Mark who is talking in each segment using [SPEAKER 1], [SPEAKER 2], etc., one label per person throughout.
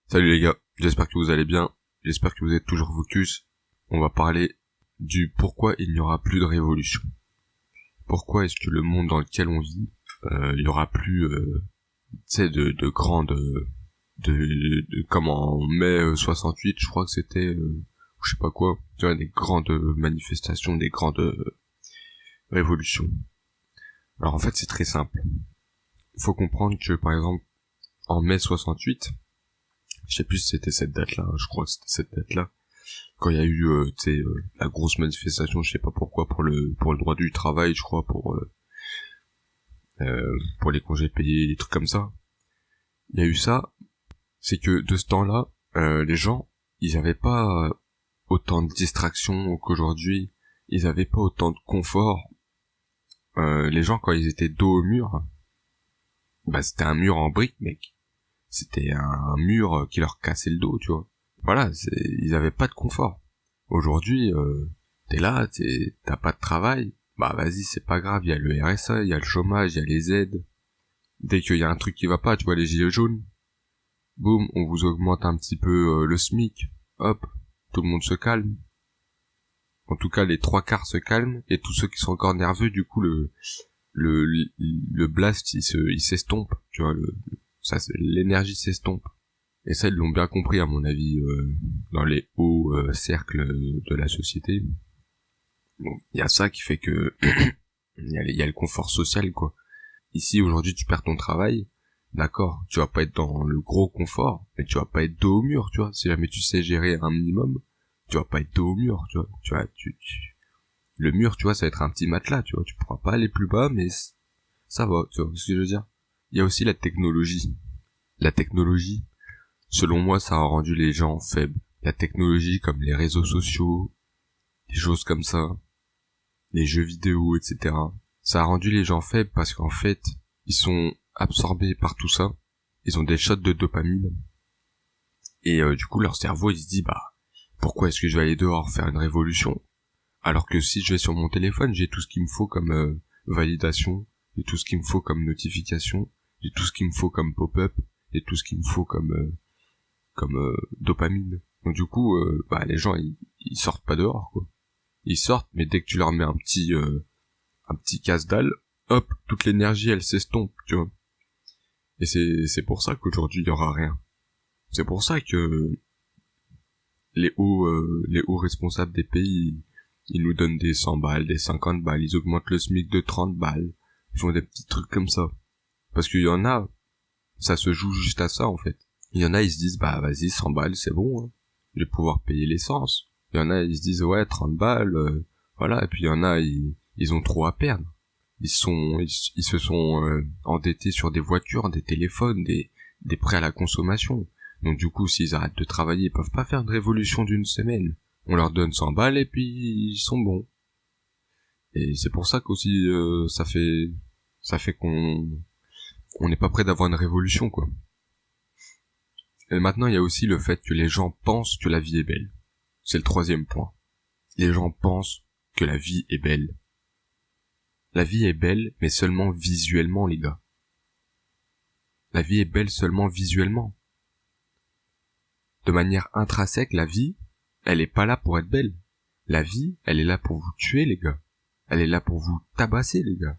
[SPEAKER 1] Salut les gars, j'espère que vous allez bien, j'espère que vous êtes toujours focus. On va parler du pourquoi il n'y aura plus de révolution. Pourquoi est-ce que le monde dans lequel on vit, il y aura plus, tu sais, de grandes, comme en mai 68, je crois que c'était, je sais pas quoi, tu vois, des grandes manifestations, des grandes révolutions. Alors en fait c'est très simple. Il faut comprendre que par exemple en mai 68, je sais plus si c'était cette date-là, je crois que c'était cette date-là, quand il y a eu la grosse manifestation, je sais pas pourquoi, pour le droit du travail, je crois, pour les congés payés, des trucs comme ça. Il y a eu ça, c'est que de ce temps-là, les gens, ils avaient pas autant de distractions qu'aujourd'hui, ils avaient pas autant de confort. Les gens, quand ils étaient dos au mur, bah c'était un mur en briques, mec. C'était un mur qui leur cassait le dos, tu vois. Voilà, ils avaient pas de confort. Aujourd'hui, t'es là, t'as pas de travail, bah vas-y, c'est pas grave, il y a le RSA, il y a le chômage, il y a les aides. Dès qu'il y a un truc qui va pas, tu vois, les gilets jaunes, boum, on vous augmente un petit peu le SMIC, hop, tout le monde se calme. En tout cas, les trois quarts se calment, et tous ceux qui sont encore nerveux, du coup, le blast, il s'estompe, tu vois, l'énergie s'estompe. Et ça, ils l'ont bien compris, à mon avis, dans les hauts cercles de la société. Bon, il y a ça qui fait que il y a le confort social, quoi. Ici, aujourd'hui, tu perds ton travail, d'accord, tu vas pas être dans le gros confort, mais tu vas pas être dos au mur, tu vois. Si jamais tu sais gérer un minimum, tu vas pas être dos au mur, tu vois. Le mur, tu vois, ça va être un petit matelas, tu vois. Tu pourras pas aller plus bas, mais ça va, tu vois ce que je veux dire. Il y a aussi la technologie. La technologie, selon moi, ça a rendu les gens faibles. La technologie, comme les réseaux sociaux, des choses comme ça, les jeux vidéo, etc. Ça a rendu les gens faibles parce qu'en fait, ils sont absorbés par tout ça. Ils ont des shots de dopamine. Et du coup, leur cerveau, il se dit, bah, pourquoi est-ce que je vais aller dehors faire une révolution? Alors que si je vais sur mon téléphone, j'ai tout ce qu'il me faut comme validation, j'ai tout ce qu'il me faut comme notification, j'ai tout ce qu'il me faut comme pop-up, j'ai tout ce qu'il me faut comme dopamine. Donc du coup, bah, les gens, ils sortent pas dehors, quoi. Ils sortent, mais dès que tu leur mets un petit casse-dalle, hop, toute l'énergie elle s'estompe, tu vois. Et c'est pour ça qu'aujourd'hui il y aura rien. C'est pour ça que les hauts responsables des pays, ils nous donnent des 100 balles, des 50 balles, ils augmentent le SMIC de 30 balles, ils font des petits trucs comme ça. Parce qu'il y en a, ça se joue juste à ça en fait. Il y en a, ils se disent, bah vas-y, 100 balles c'est bon, hein. Je vais pouvoir payer l'essence. Il y en a, ils se disent, ouais, 30 balles, voilà. Et puis il y en a, ils ont trop à perdre. Ils se sont endettés sur des voitures, des téléphones, des prêts à la consommation. Donc du coup, s'ils arrêtent de travailler, ils peuvent pas faire de révolution d'une semaine. On leur donne 100 balles et puis ils sont bons. Et c'est pour ça qu'aussi ça fait qu'on n'est pas prêt d'avoir une révolution, quoi. Et maintenant, il y a aussi le fait que les gens pensent que la vie est belle. C'est le troisième point. Les gens pensent que la vie est belle. La vie est belle, mais seulement visuellement, les gars. La vie est belle seulement visuellement. De manière intrinsèque, la vie, elle est pas là pour être belle. La vie, elle est là pour vous tuer, les gars. Elle est là pour vous tabasser, les gars.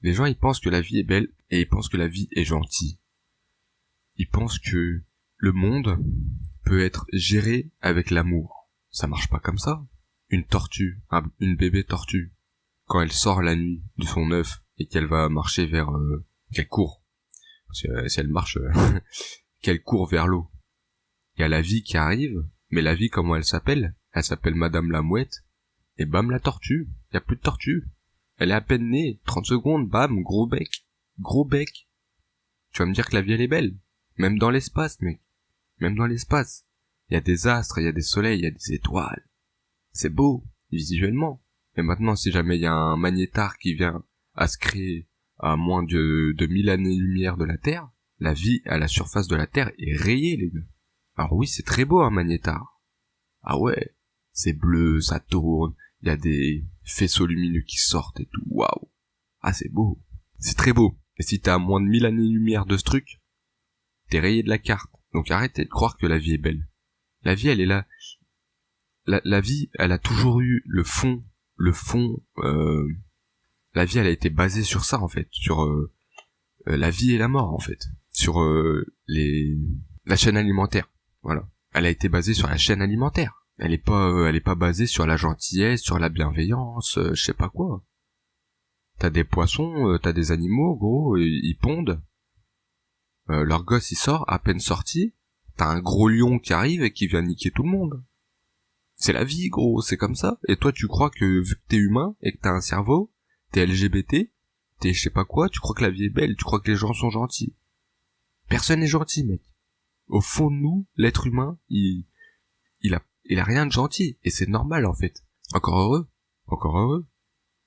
[SPEAKER 1] Les gens, ils pensent que la vie est belle et ils pensent que la vie est gentille. Ils pensent que le monde peut être géré avec l'amour. Ça marche pas comme ça. Une tortue, une bébé tortue, quand elle sort la nuit de son œuf et qu'elle va marcher vers, qu'elle court, parce que si elle marche, qu'elle court vers l'eau, il y a la vie qui arrive, mais la vie, comment elle s'appelle? Elle s'appelle Madame la Mouette, et bam, la tortue. Il y a plus de tortue. Elle est à peine née, 30 secondes, bam, gros bec. Gros bec. Tu vas me dire que la vie, elle est belle. Même dans l'espace, mec. Même dans l'espace. Il y a des astres, il y a des soleils, il y a des étoiles. C'est beau, visuellement. Mais maintenant, si jamais il y a un magnétar qui vient à se créer à moins de 1000 années-lumière de la Terre, la vie à la surface de la Terre est rayée, les gars. Alors oui, c'est très beau un magnétar. Ah ouais, c'est bleu, ça tourne, il y a des faisceaux lumineux qui sortent et tout, waouh. Ah c'est beau, c'est très beau. Et si t'as à moins de 1000 années-lumière de ce truc, t'es rayé de la carte. Donc arrêtez de croire que la vie est belle. La vie, elle est là. La vie, elle a toujours eu le fond, la vie, elle a été basée sur ça, en fait, sur la vie et la mort, en fait, sur la chaîne alimentaire, voilà. Elle a été basée sur la chaîne alimentaire. Elle est pas basée sur la gentillesse, sur la bienveillance, je sais pas quoi. T'as des poissons, t'as des animaux, gros, ils pondent. Leur gosse, il sort, à peine sorti, t'as un gros lion qui arrive et qui vient niquer tout le monde. C'est la vie, gros, c'est comme ça. Et toi, tu crois que, vu que t'es humain, et que t'as un cerveau, t'es LGBT, t'es je sais pas quoi, tu crois que la vie est belle, tu crois que les gens sont gentils. Personne n'est gentil, mec. Au fond de nous, l'être humain, il a rien de gentil. Et c'est normal, en fait. Encore heureux.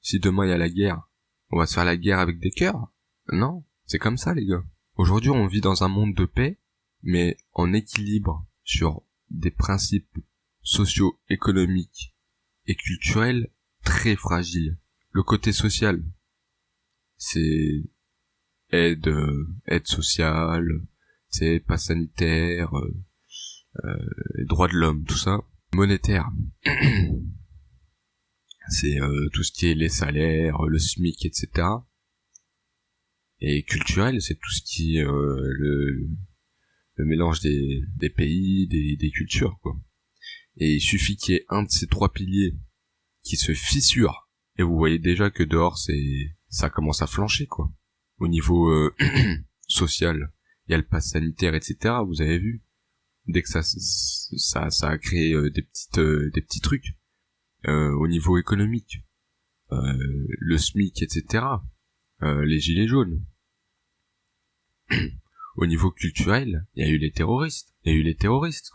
[SPEAKER 1] Si demain il y a la guerre, on va se faire la guerre avec des cœurs? Non, c'est comme ça, les gars. Aujourd'hui, on vit dans un monde de paix, mais en équilibre sur des principes socio-économiques et culturels très fragiles. Le côté social, c'est aide sociale, c'est pass sanitaire, droits de l'homme, tout ça. Monétaire, c'est tout ce qui est les salaires, le SMIC, etc. Et culturel, c'est tout ce qui est le mélange des pays, des cultures, quoi. Et il suffit qu'il y ait un de ces trois piliers qui se fissure, et vous voyez déjà que dehors ça commence à flancher, quoi. Au niveau social, il y a le pass sanitaire, etc. Vous avez vu, dès que ça a créé des petits trucs. Au niveau économique, le SMIC, etc. Les gilets jaunes. Au niveau culturel, il y a eu les terroristes.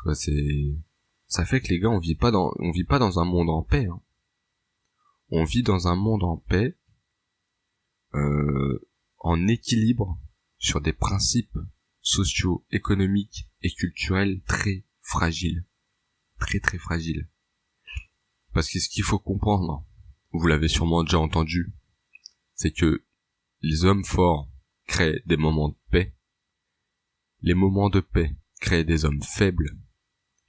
[SPEAKER 1] Quoi. Ça fait que les gars, on vit pas dans un monde en paix. Hein. On vit dans un monde en paix, en équilibre sur des principes sociaux, économiques et culturels très fragiles. Très très fragiles. Parce que ce qu'il faut comprendre, vous l'avez sûrement déjà entendu, c'est que les hommes forts créent des moments de paix, les moments de paix créent des hommes faibles,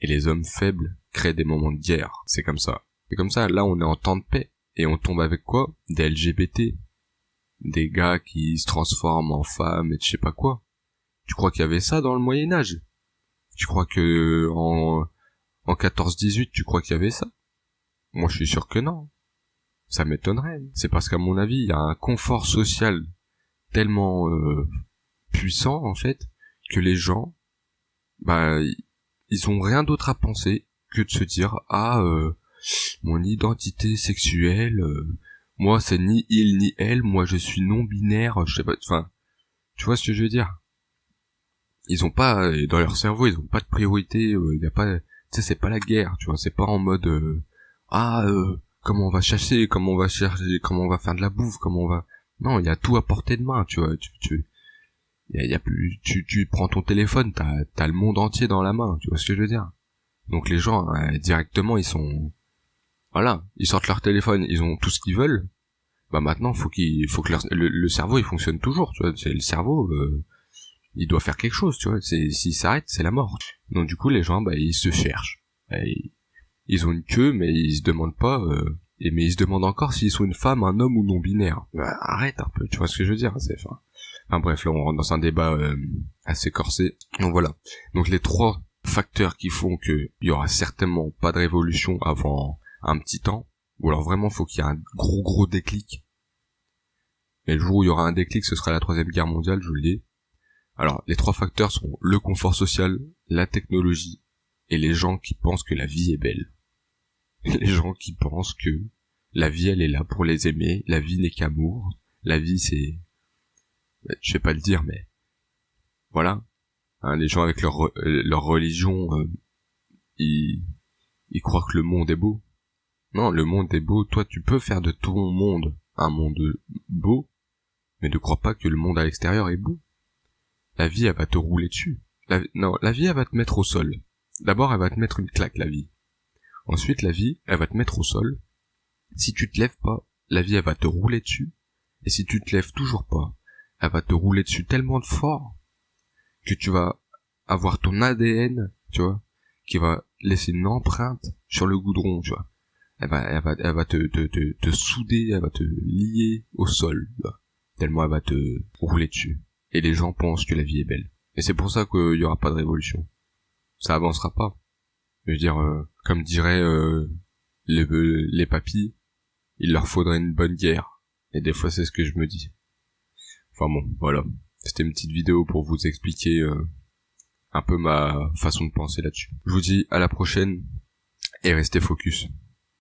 [SPEAKER 1] et les hommes faibles créent des moments de guerre. C'est comme ça. C'est comme ça, là on est en temps de paix, et on tombe avec quoi? Des LGBT, des gars qui se transforment en femmes et je sais pas quoi. Tu crois qu'il y avait ça dans le Moyen-Âge? Tu crois que en 14-18, tu crois qu'il y avait ça? Moi je suis sûr que non. Ça m'étonnerait. C'est parce qu'à mon avis, il y a un confort social tellement puissant, en fait, que les gens, bah, ils ont rien d'autre à penser que de se dire, mon identité sexuelle, moi c'est ni il ni elle, moi je suis non-binaire, je sais pas, enfin, tu vois ce que je veux dire? Ils ont pas, dans leur cerveau, ils ont pas de priorité, y a pas, tu sais, c'est pas la guerre, tu vois, c'est pas en mode, comment on va chasser, comment on va faire de la bouffe, non, il y a tout à portée de main, tu vois, y a plus, tu prends ton téléphone, t'as le monde entier dans la main, tu vois ce que je veux dire? Donc les gens, directement, voilà, ils sortent leur téléphone, ils ont tout ce qu'ils veulent, bah maintenant, faut que le cerveau, il fonctionne toujours, tu vois, c'est le cerveau, il doit faire quelque chose, tu vois, s'il s'arrête, c'est la mort. Donc du coup, les gens, bah, ils se cherchent. Ils ont une queue, mais ils se demandent pas, mais ils se demandent encore s'ils sont une femme, un homme ou non binaire. Bah, arrête un peu, tu vois ce que je veux dire, enfin bref, là on rentre dans un débat assez corsé. Donc voilà. Donc les trois facteurs qui font que il y aura certainement pas de révolution avant un petit temps, ou alors vraiment faut qu'il y ait un gros déclic. Et le jour où il y aura un déclic, ce sera la Troisième Guerre mondiale, je vous le dis. Alors, les trois facteurs sont le confort social, la technologie, et les gens qui pensent que la vie est belle. Les gens qui pensent que la vie, elle est là pour les aimer, la vie n'est qu'amour, la vie c'est... Je vais pas le dire, mais... Voilà. Hein, les gens avec leur religion, ils croient que le monde est beau. Non, le monde est beau, toi tu peux faire de ton monde un monde beau, mais ne crois pas que le monde à l'extérieur est beau. La vie, elle va te rouler dessus. La vie, elle va te mettre au sol. D'abord, elle va te mettre une claque, la vie. Ensuite, la vie, elle va te mettre au sol. Si tu te lèves pas, la vie, elle va te rouler dessus. Et si tu te lèves toujours pas, elle va te rouler dessus tellement de fort que tu vas avoir ton ADN, tu vois, qui va laisser une empreinte sur le goudron, tu vois. Elle va te souder, elle va te lier au sol, tu vois, tellement elle va te rouler dessus. Et les gens pensent que la vie est belle. Et c'est pour ça qu'il y aura pas de révolution. Ça avancera pas. Je veux dire, comme diraient les papis, il leur faudrait une bonne guerre. Et des fois, c'est ce que je me dis. Enfin bon, voilà. C'était une petite vidéo pour vous expliquer un peu ma façon de penser là-dessus. Je vous dis à la prochaine et restez focus.